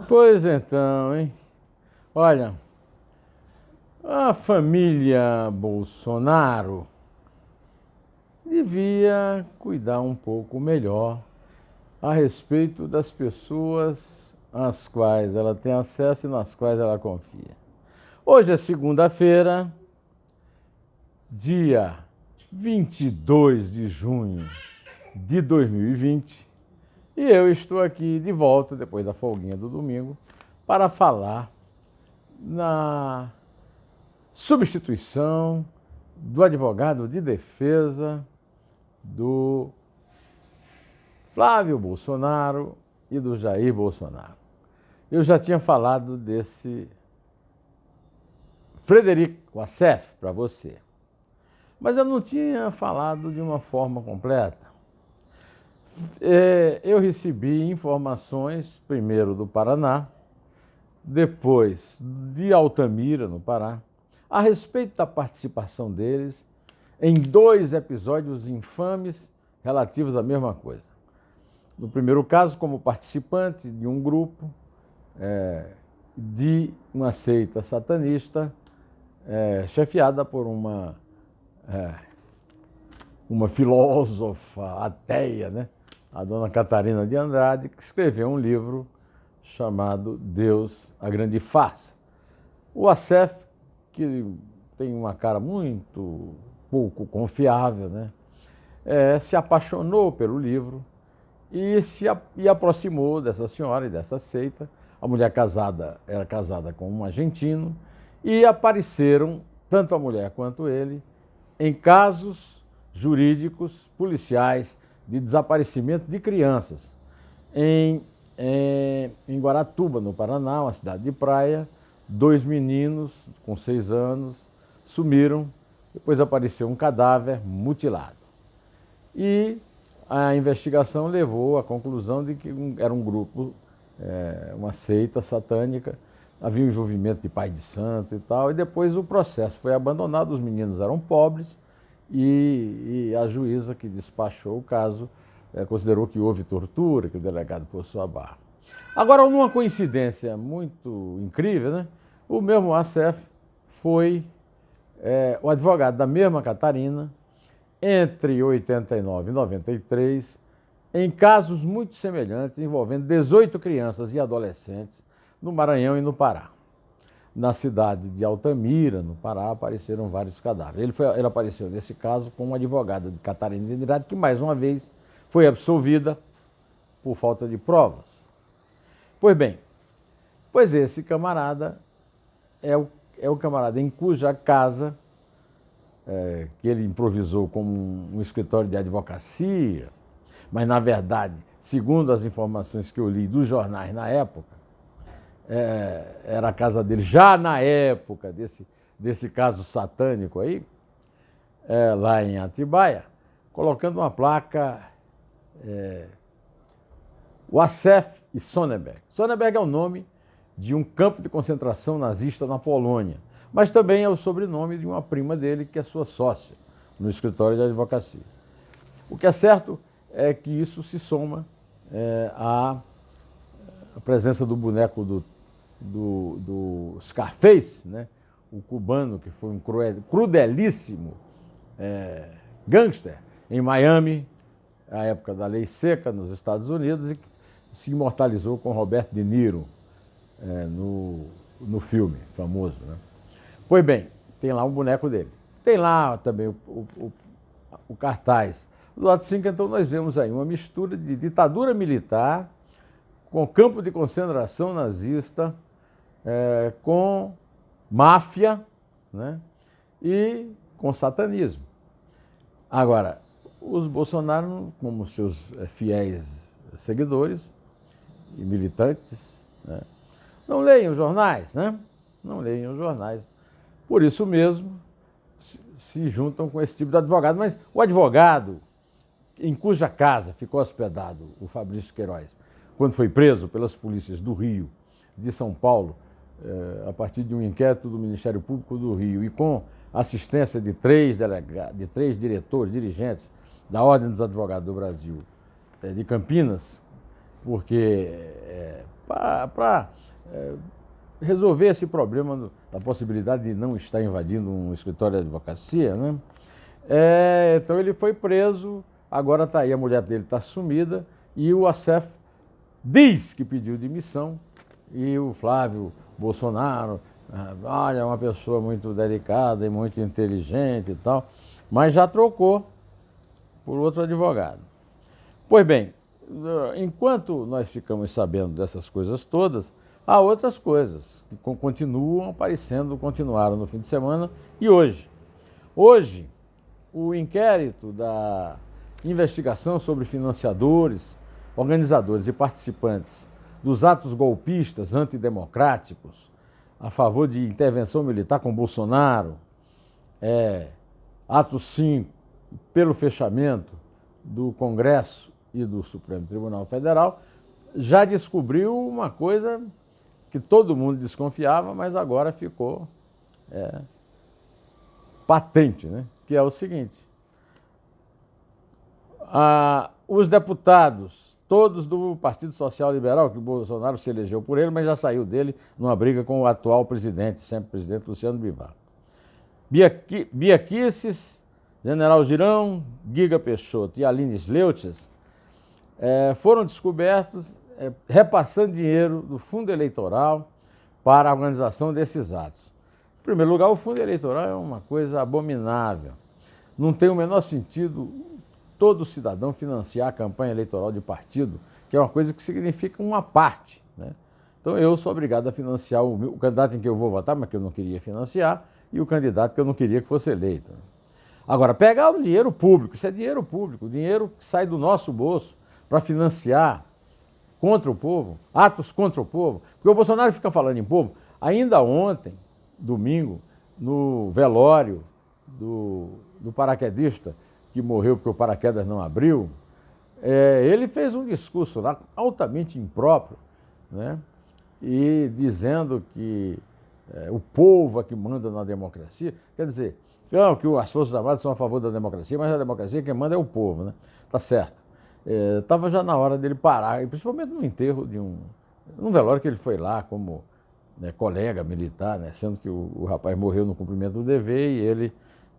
Pois então, hein? Olha, a família Bolsonaro devia cuidar um pouco melhor a respeito das pessoas às quais ela tem acesso e nas quais ela confia. Hoje é segunda-feira, dia 22 de junho de 2020, e eu estou aqui de volta, depois da folguinha do domingo, para falar na substituição do advogado de defesa do Flávio Bolsonaro e do Jair Bolsonaro. Eu já tinha falado desse Frederico Wassef para você, mas eu não tinha falado de uma forma completa. Eu recebi informações, primeiro do Paraná, depois de Altamira, no Pará, a respeito da participação deles em 2 episódios infames relativos à mesma coisa. No primeiro caso, como participante de um grupo de uma seita satanista chefiada por uma filósofa ateia, né? A dona Catarina de Andrade, que escreveu um livro chamado Deus, a Grande Farsa. O Wassef, que tem uma cara muito pouco confiável, né? Se apaixonou pelo livro e aproximou dessa senhora e dessa seita. A mulher era casada com um argentino e apareceram, tanto a mulher quanto ele, em casos jurídicos, policiais, de desaparecimento de crianças. Em Guaratuba, no Paraná, uma cidade de praia, 2 meninos com 6 anos sumiram, depois apareceu um cadáver mutilado. E a investigação levou à conclusão de que era um grupo, uma seita satânica, havia um envolvimento de pai de santo e tal, e depois o processo foi abandonado, os meninos eram pobres e a juíza que despachou o caso considerou que houve tortura, que o delegado forçou a barra. Agora, numa coincidência muito incrível, né, o mesmo Wassef foi o advogado da mesma Catarina entre 89 e 93, em casos muito semelhantes, envolvendo 18 crianças e adolescentes no Maranhão e no Pará. Na cidade de Altamira, no Pará, apareceram vários cadáveres. Ele apareceu nesse caso com uma advogada de Catarina de Andrade, que mais uma vez foi absolvida por falta de provas. Pois bem, esse camarada é o camarada em cuja casa, que ele improvisou como um escritório de advocacia, mas, na verdade, segundo as informações que eu li dos jornais na época, era a casa dele já na época desse caso satânico aí, lá em Atibaia, colocando uma placa Wassef e Sonneberg. Sonneberg é o nome de um campo de concentração nazista na Polônia, mas também é o sobrenome de uma prima dele, que é sua sócia no escritório de advocacia. O que é certo é que isso se soma à presença do boneco do Scarface, né? O cubano, que foi um crudelíssimo gangster em Miami, à época da lei seca nos Estados Unidos, e se imortalizou com Robert De Niro no filme famoso, né? Pois bem, tem lá um boneco dele. Tem lá também o cartaz. Do lado 5, então, nós vemos aí uma mistura de ditadura militar com campo de concentração nazista, com máfia, né? E com satanismo. Agora, os Bolsonaro, como seus fiéis seguidores e militantes, né, não leem os jornais, né? Não leem os jornais. Por isso mesmo, se juntam com esse tipo de advogado. Mas o advogado em cuja casa ficou hospedado o Fabrício Queiroz, quando foi preso pelas polícias do Rio, de São Paulo, a partir de um inquérito do Ministério Público do Rio, e com assistência de 3 diretores, dirigentes da Ordem dos Advogados do Brasil, de Campinas, porque para resolver esse problema da possibilidade de não estar invadindo um escritório de advocacia, né? Então ele foi preso, agora está aí, a mulher dele está sumida, e o Assef diz que pediu demissão, e o Flávio Bolsonaro, olha, é uma pessoa muito delicada e muito inteligente e tal, mas já trocou por outro advogado. Pois bem, enquanto nós ficamos sabendo dessas coisas todas, há outras coisas que continuam aparecendo, continuaram no fim de semana e hoje. Hoje, o inquérito da investigação sobre financiadores, organizadores e participantes dos atos golpistas antidemocráticos a favor de intervenção militar com Bolsonaro, ato 5, pelo fechamento do Congresso e do Supremo Tribunal Federal, já descobriu uma coisa que todo mundo desconfiava, mas agora ficou patente, né? Que é o seguinte: os deputados, todos do Partido Social Liberal, que o Bolsonaro se elegeu por ele, mas já saiu dele numa briga com o atual presidente, sempre presidente Luciano Bivar. Bia Kicis, General Girão, Guiga Peixoto e Aline Sleuches foram descobertos repassando dinheiro do fundo eleitoral para a organização desses atos. Em primeiro lugar, o fundo eleitoral é uma coisa abominável. Não tem o menor sentido todo cidadão financiar a campanha eleitoral de partido, que é uma coisa que significa uma parte, né? Então eu sou obrigado a financiar o candidato em que eu vou votar, mas que eu não queria financiar, e o candidato que eu não queria que fosse eleito. Agora, pegar o dinheiro público, isso é dinheiro público, dinheiro que sai do nosso bolso para financiar contra o povo, atos contra o povo, porque o Bolsonaro fica falando em povo. Ainda ontem, domingo, no velório do paraquedista que morreu porque o paraquedas não abriu, ele fez um discurso lá altamente impróprio, né? E dizendo que o povo é que manda na democracia. Quer dizer, não, que as Forças Armadas são a favor da democracia, mas a democracia quem manda é o povo, né? Tá certo. Estava já na hora dele parar, principalmente no enterro num velório que ele foi lá como colega militar, né? Sendo que o rapaz morreu no cumprimento do dever e ele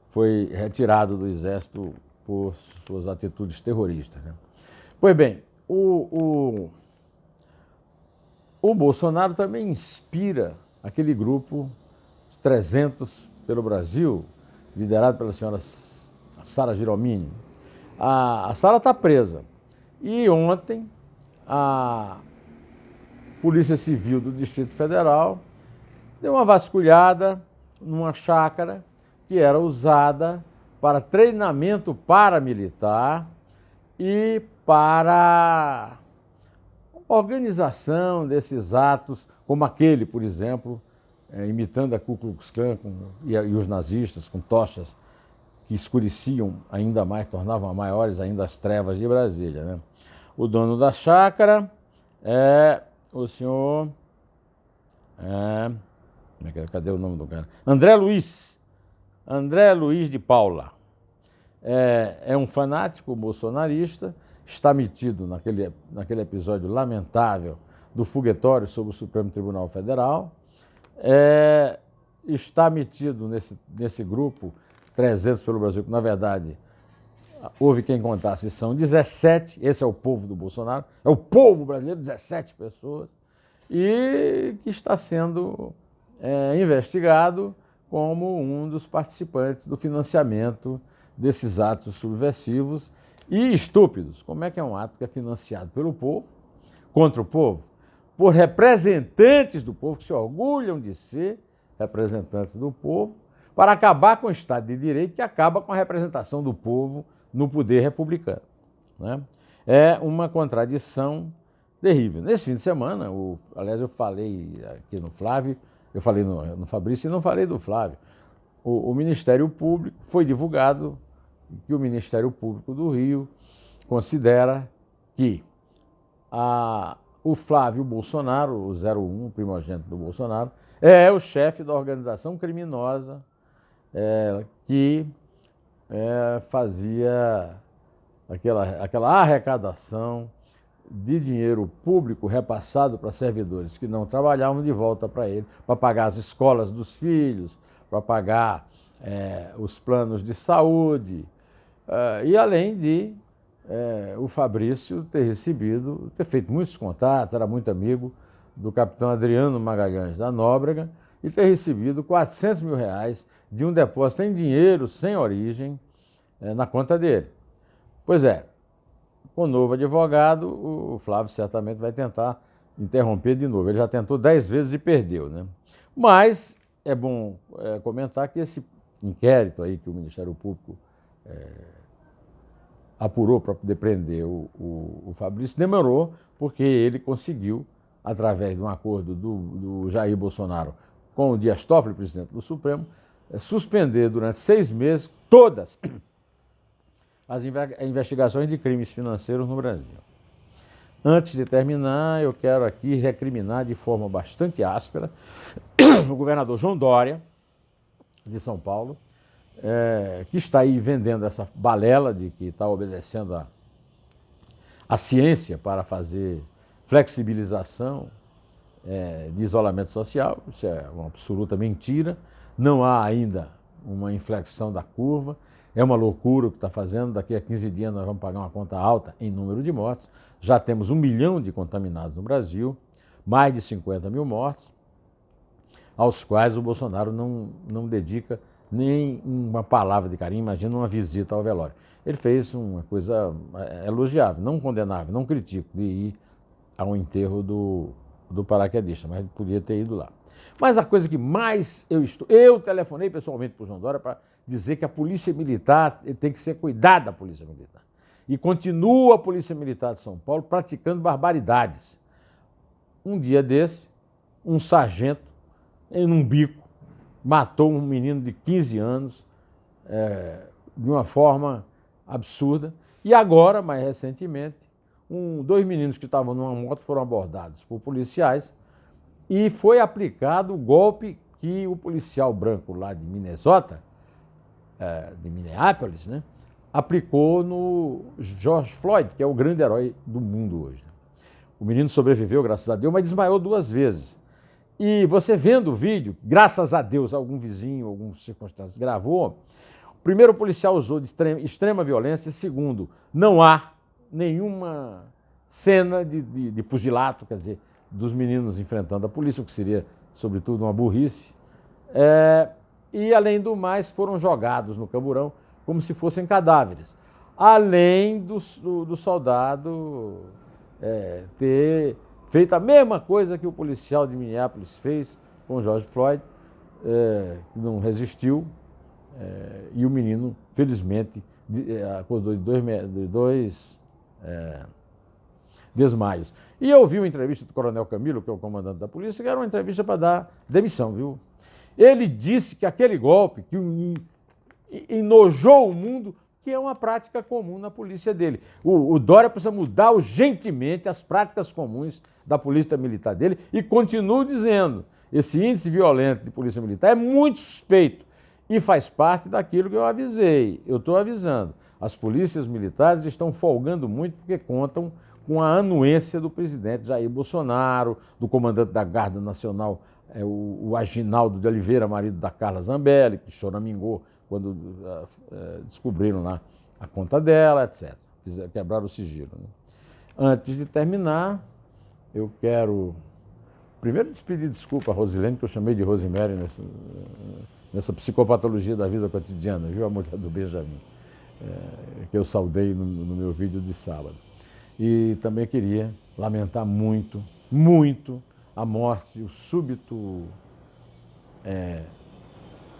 foi retirado do Exército por suas atitudes terroristas, né? Pois bem, o Bolsonaro também inspira aquele grupo 300 pelo Brasil, liderado pela senhora Sara Giromini. A Sara está presa. E ontem, a Polícia Civil do Distrito Federal deu uma vasculhada numa chácara que era usada para treinamento paramilitar e para organização desses atos, como aquele, por exemplo, imitando a Ku Klux Klan e os nazistas com tochas que escureciam ainda mais, tornavam maiores ainda as trevas de Brasília, né? O dono da chácara é o senhor... cadê o nome do cara? André Luiz de Paula. É um fanático bolsonarista, está metido naquele episódio lamentável do foguetório sobre o Supremo Tribunal Federal, está metido nesse grupo 300 pelo Brasil, que na verdade houve quem contasse, são 17, esse é o povo do Bolsonaro, é o povo brasileiro, 17 pessoas, e que está sendo investigado como um dos participantes do financiamento desses atos subversivos e estúpidos. Como é que é um ato que é financiado pelo povo, contra o povo, por representantes do povo que se orgulham de ser representantes do povo, para acabar com o Estado de Direito que acaba com a representação do povo no poder republicano, né? É uma contradição terrível. Nesse fim de semana, aliás, eu falei aqui no Flávio, eu falei no Fabrício e não falei do Flávio. O Ministério Público, foi divulgado que o Ministério Público do Rio considera que o Flávio Bolsonaro, o 01, o primogênito do Bolsonaro, é o chefe da organização criminosa que fazia aquela arrecadação de dinheiro público repassado para servidores que não trabalhavam de volta para ele, para pagar as escolas dos filhos, para pagar os planos de saúde, e além de o Fabrício ter feito muitos contatos, era muito amigo do capitão Adriano Magalhães da Nóbrega, e ter recebido R$ 400 mil de um depósito em dinheiro sem origem na conta dele. Pois é, com o novo advogado, o Flávio certamente vai tentar interromper de novo. Ele já tentou 10 vezes e perdeu, né? Mas é bom comentar que esse inquérito aí que o Ministério Público apurou para poder prender o Fabrício demorou porque ele conseguiu, através de um acordo do Jair Bolsonaro com o Dias Toffoli, presidente do Supremo, suspender durante 6 meses todas as investigações de crimes financeiros no Brasil. Antes de terminar, eu quero aqui recriminar de forma bastante áspera o governador João Dória, de São Paulo, que está aí vendendo essa balela de que está obedecendo a ciência para fazer flexibilização de isolamento social. Isso é uma absoluta mentira. Não há ainda uma inflexão da curva. É uma loucura o que está fazendo. Daqui a 15 dias nós vamos pagar uma conta alta em número de mortos. Já temos 1 milhão de contaminados no Brasil, mais de 50 mil mortos, aos quais o Bolsonaro não dedica nem uma palavra de carinho, imagina uma visita ao velório. Ele fez uma coisa elogiável, não condenável, não critico, de ir ao enterro do paraquedista, mas podia ter ido lá. Mas a coisa que mais eu telefonei pessoalmente para o João Dória para dizer que a Polícia Militar tem que ser cuidada da Polícia Militar. E continua a Polícia Militar de São Paulo praticando barbaridades. Um dia desse, um sargento, em um bico, matou um menino de 15 anos de uma forma absurda. E agora, mais recentemente, 2 meninos que estavam numa moto foram abordados por policiais e foi aplicado o golpe que o policial branco lá de Minnesota, de Minneapolis, né, aplicou no George Floyd, que é o grande herói do mundo hoje. O menino sobreviveu, graças a Deus, mas desmaiou 2 vezes. E você vendo o vídeo, graças a Deus, algum vizinho, algum circunstância gravou, o primeiro policial usou de extrema violência, e segundo, não há nenhuma cena de pugilato, quer dizer, dos meninos enfrentando a polícia, o que seria, sobretudo, uma burrice. E, além do mais, foram jogados no camburão como se fossem cadáveres. Além do soldado ter feito a mesma coisa que o policial de Minneapolis fez com o George Floyd, que não resistiu, e o menino, felizmente, acordou de dois desmaios. E eu vi uma entrevista do Coronel Camilo, que é o comandante da polícia, que era uma entrevista para dar demissão, viu? Ele disse que aquele golpe que enojou o mundo, que é uma prática comum na polícia dele. O Dória precisa mudar urgentemente as práticas comuns da polícia militar dele e continuo dizendo, esse índice violento de polícia militar é muito suspeito e faz parte daquilo que eu avisei. Eu estou avisando. As polícias militares estão folgando muito porque contam com a anuência do presidente Jair Bolsonaro, do comandante da Guarda Nacional, o Aginaldo de Oliveira, marido da Carla Zambelli, que choramingou quando descobriram lá a conta dela, etc. Quebraram o sigilo. Né? Antes de terminar, eu quero primeiro despedir desculpa a Rosilene, que eu chamei de Rosemary nessa psicopatologia da vida cotidiana, viu, a mulher do Benjamin, que eu saudei no meu vídeo de sábado. E também queria lamentar muito, muito a morte, o súbito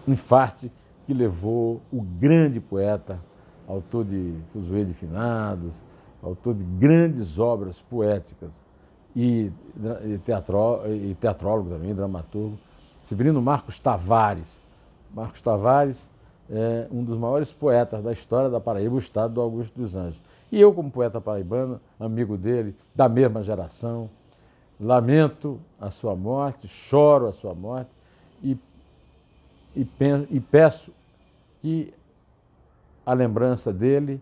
infarte que levou o grande poeta, autor de Fuzuê de Finados, autor de grandes obras poéticas e teatrólogo também, dramaturgo, Severino Marcos Tavares. Marcos Tavares é um dos maiores poetas da história da Paraíba, o estado do Augusto dos Anjos. E eu, como poeta paraibano, amigo dele, da mesma geração, lamento a sua morte, choro a sua morte e peço que a lembrança dele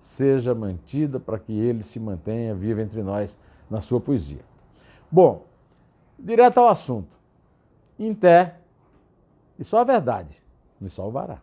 seja mantida para que ele se mantenha vivo entre nós na sua poesia. Bom, direto ao assunto. Em Té, e só a verdade nos salvará.